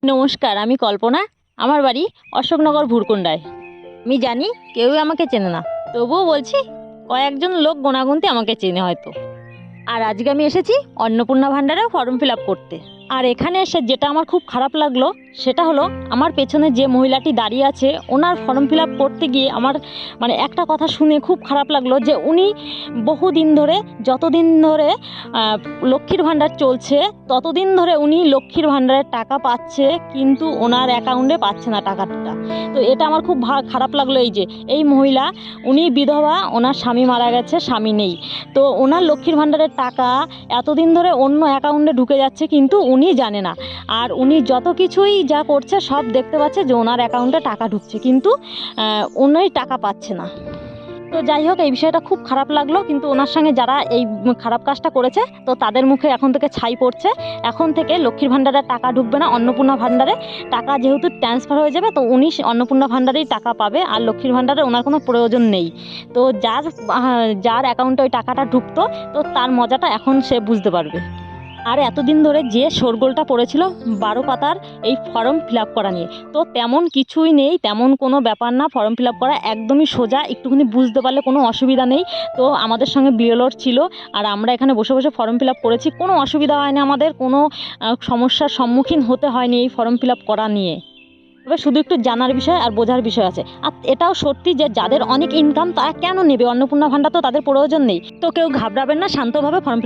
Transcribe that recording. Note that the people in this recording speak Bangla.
নমস্কার, আমি কল্পনা। আমার বাড়ি অশোকনগর ভুরকুন্ডায়। আমি জানি কেউই আমাকে চেনে না, তবুও বলছি কয়েকজন লোক গোনাগুনতি আমাকে চেনে হয়তো। আর আজকে আমি এসেছি অন্নপূর্ণা ভাণ্ডারে ফর্ম ফিল আপ করতে। আর এখানে এসে যেটা আমার খুব খারাপ লাগলো সেটা হলো, আমার পেছনে যে মহিলাটি দাঁড়িয়ে আছে ওনার ফর্ম ফিল আপ করতে গিয়ে আমার একটা কথা শুনে খুব খারাপ লাগলো যে উনি বহুদিন ধরে, যতদিন ধরে লক্ষ্মীর ভাণ্ডার চলছে ততদিন ধরে উনি লক্ষ্মীর ভাণ্ডারের টাকা পাচ্ছে, কিন্তু ওনার অ্যাকাউন্টে পাচ্ছে না টাকাটা। তো এটা আমার খুব খারাপ লাগলো। এই মহিলা, উনি বিধবা, ওনার স্বামী মারা গেছে, স্বামী নেই। তো ওনার লক্ষ্মীর ভাণ্ডারের টাকা এতদিন ধরে অন্য অ্যাকাউন্টে ঢুকে যাচ্ছে, কিন্তু উনি জানে না। আর উনি যত কিছুই যা করছে সব দেখতে পাচ্ছে যে ওনার অ্যাকাউন্টে টাকা ঢুকছে, কিন্তু উনি টাকা পাচ্ছে না। তো যাই হোক, এই বিষয়টা খুব খারাপ লাগলো। কিন্তু ওনার সঙ্গে যারা এই খারাপ কাজটা করেছে, তো তাদের মুখে এখন থেকে ছাই পড়ছে। এখন থেকে লক্ষ্মীর ভাণ্ডারের টাকা ঢুকবে না অন্নপূর্ণা ভাণ্ডারে। টাকা যেহেতু ট্রান্সফার হয়ে যাবে, তো উনি অন্নপূর্ণা ভাণ্ডারেই টাকা পাবে, আর লক্ষ্মীর ভাণ্ডারে ওনার কোনো প্রয়োজন নেই। তো যার অ্যাকাউন্টে ওই টাকাটা ঢুকতো, তো তার মজাটা এখন সে বুঝতে পারবে। আর এতদিন ধরে যে শোরগোলটা পড়েছিল 12 পাতার এই ফর্ম ফিল আপ করা নিয়ে, তো তেমন কিছুই নেই, তেমন কোনো ব্যাপার না। ফর্ম ফিল আপ করা একদমই সোজা, একটুখানি বুঝতে পারলে কোনো অসুবিধা নেই। তো আমাদের সঙ্গে বিএলওর ছিল, আর আমরা এখানে বসে বসে ফর্ম ফিল আপ করেছি, কোনো অসুবিধা হয়নি, আমাদের কোনো সমস্যার সম্মুখীন হতে হয়নি এই ফর্ম ফিল আপ করা নিয়ে। তবে শুধু একটু জানার বিষয় আর বোঝার বিষয় আছে। আর এটাও সত্যি যে যাদের অনেক ইনকাম তারা কেন নেবে অন্নপূর্ণা ভাণ্ডার, তো তাদের প্রয়োজন নেই। তো কেউ ঘাবড়াবেন না, শান্তভাবে ফর্ম